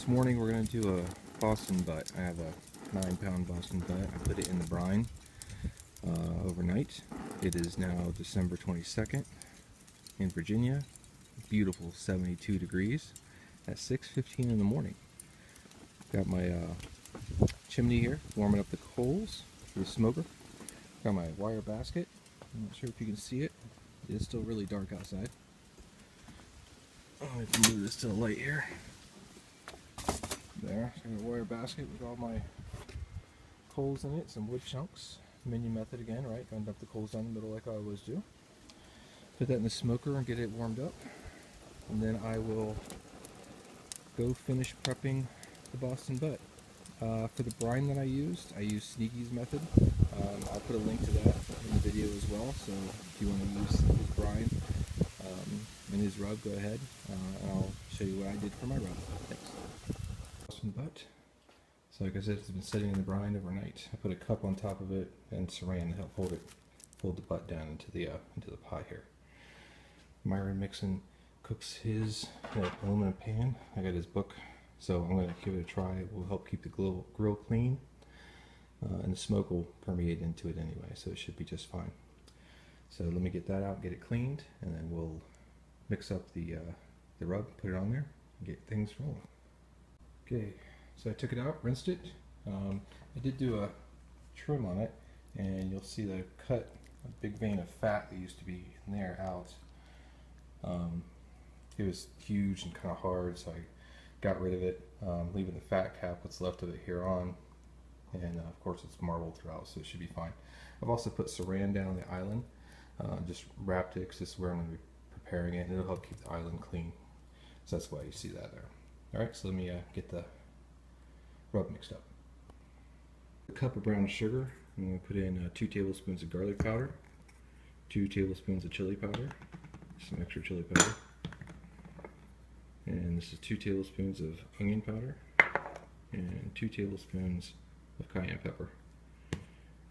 This morning we're going to do a Boston butt. I have a 9-pound Boston butt. I put it in the brine overnight. It is now December 22nd in Virginia. Beautiful 72 degrees at 6:15 in the morning. Got my chimney here, warming up the coals for the smoker. Got my wire basket. I'm not sure if you can see it. It is still really dark outside. I have to move this to the light here. There, so I got a wire basket with all my coals in it, some wood chunks. Minion method again, right? Gonna dump the coals down the middle like I always do. Put that in the smoker and get it warmed up. And then I will go finish prepping the Boston butt. For the brine that I used Sneaky's method. I'll put a link to that in the video as well, so if you want to use his brine and his rub, go ahead. And I'll show you what I did for my rub. Thanks. Boston butt. So like I said, it's been sitting in the brine overnight. I put a cup on top of it and saran to help hold the butt down into the pot here. Myron Mixon cooks his in an aluminum pan. I got his book, so I'm going to give it a try. It will help keep the grill clean, and the smoke will permeate into it anyway, so it should be just fine. So let me get that out, get it cleaned, and then we'll mix up the rub, put it on there, and get things rolling. Okay, so I took it out, rinsed it. I did do a trim on it, and you'll see that I cut a big vein of fat that used to be in there out. It was huge and kind of hard, so I got rid of it, leaving the fat cap, what's left of it here on, and of course it's marbled throughout, so it should be fine. I've also put saran down the island, just wrapped it because this is where I'm going to be preparing it, and it'll help keep the island clean, so that's why you see that there. Alright, so let me get the rub mixed up. A cup of brown sugar. I'm going to put in 2 tablespoons of garlic powder, 2 tablespoons of chili powder, some extra chili powder, and this is 2 tablespoons of onion powder, and 2 tablespoons of cayenne pepper.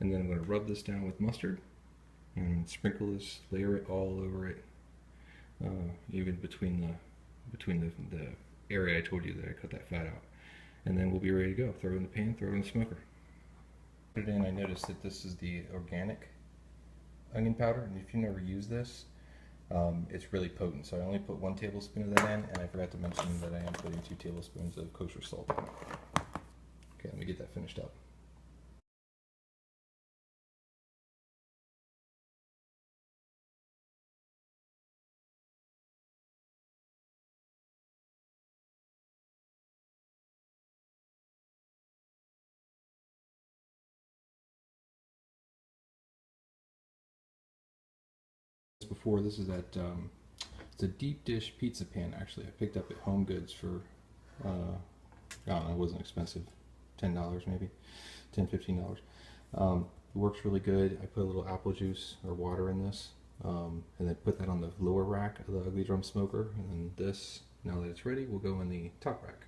And then I'm going to rub this down with mustard and sprinkle this, layer it all over it, even between the area I told you that I cut that fat out. And then we'll be ready to go. Throw it in the pan, throw it in the smoker. Put it in. I noticed that this is the organic onion powder, and if you never use this, it's really potent. So I only put 1 tablespoon of that in, and I forgot to mention that I am putting 2 tablespoons of kosher salt in. Okay, let me get that finished up. Before, this is that it's a deep dish pizza pan. Actually, I picked up at Home Goods for I don't know, it wasn't expensive, $10 maybe, $10-15. It works really good. I put a little apple juice or water in this, and then put that on the lower rack of the Ugly Drum smoker, and then this, now that it's ready, will go in the top rack.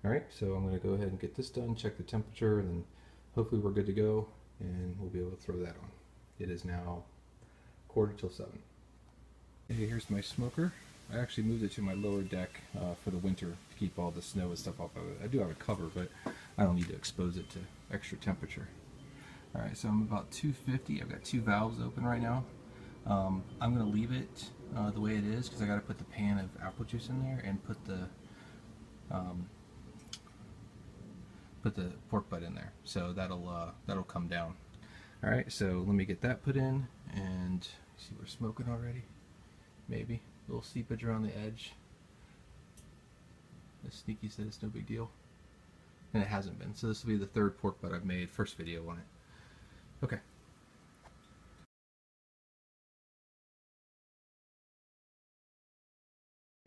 Alright, so I'm going to go ahead and get this done, check the temperature, and then hopefully we're good to go, and we'll be able to throw that on. It is now 6:45. Okay, here's my smoker. I actually moved it to my lower deck for the winter to keep all the snow and stuff off of it. I do have a cover, but I don't need to expose it to extra temperature. Alright, so I'm about 250. I've got 2 valves open right now. I'm going to leave it the way it is because I got to put the pan of apple juice in there and put the pork butt in there. So that'll come down. Alright, so let me get that put in, and see, we're smoking already. Maybe. A little seepage around the edge. As Sneaky said, it's no big deal. And it hasn't been. So this will be the 3rd pork butt I've made, first video on it. Okay.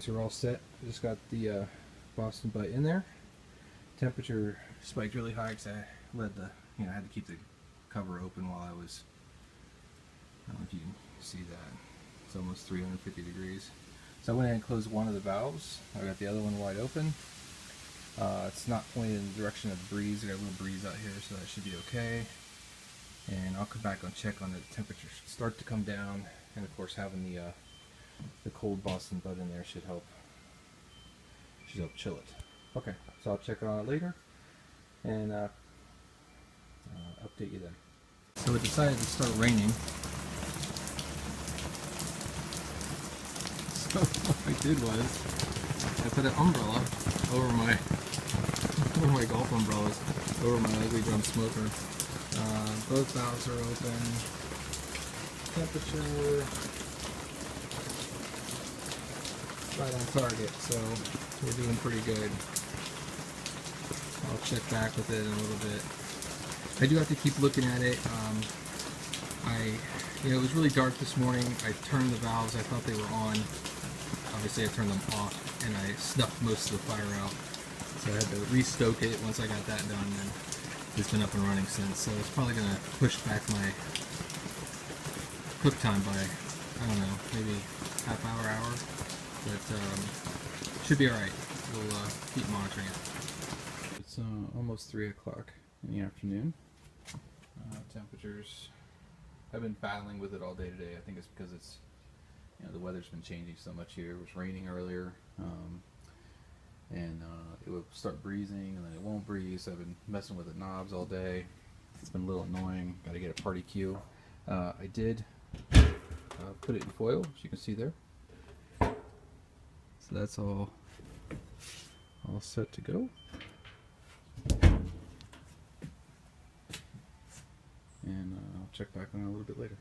So we're all set. Just got the Boston butt in there. Temperature spiked really high because I had to keep the cover open while I was, I don't know if you can see that, it's almost 350 degrees. So I went ahead and closed one of the valves. I got the other one wide open. It's not pointed in the direction of the breeze. I got a little breeze out here, so that should be okay. And I'll come back and check on the temperature. Start to come down, and of course having the cold Boston butt in there should help chill it. Okay, so I'll check on it later and update you then. So it decided to start raining. So what I did was I put an umbrella over my golf umbrellas over my ugly drum smoker. Both valves are open. Temperature right on target, so we're doing pretty good. I'll check back with it in a little bit. I do have to keep looking at it. It was really dark this morning. I turned the valves. I thought they were on. Obviously, I turned them off, and I snuffed most of the fire out. So I had to restoke it. Once I got that done, and it's been up and running since. So it's probably going to push back my cook time by, I don't know, maybe half hour. But should be all right. We'll keep monitoring it. It's almost 3 o'clock in the afternoon. Temperatures. I've been battling with it all day today. I think it's because it's, the weather's been changing so much here. It was raining earlier, and it would start breezing, and then it won't breeze. So I've been messing with the knobs all day. It's been a little annoying. Got to get a party cue. I did put it in foil, as you can see there. So that's all set to go. And I'll check back on it a little bit later.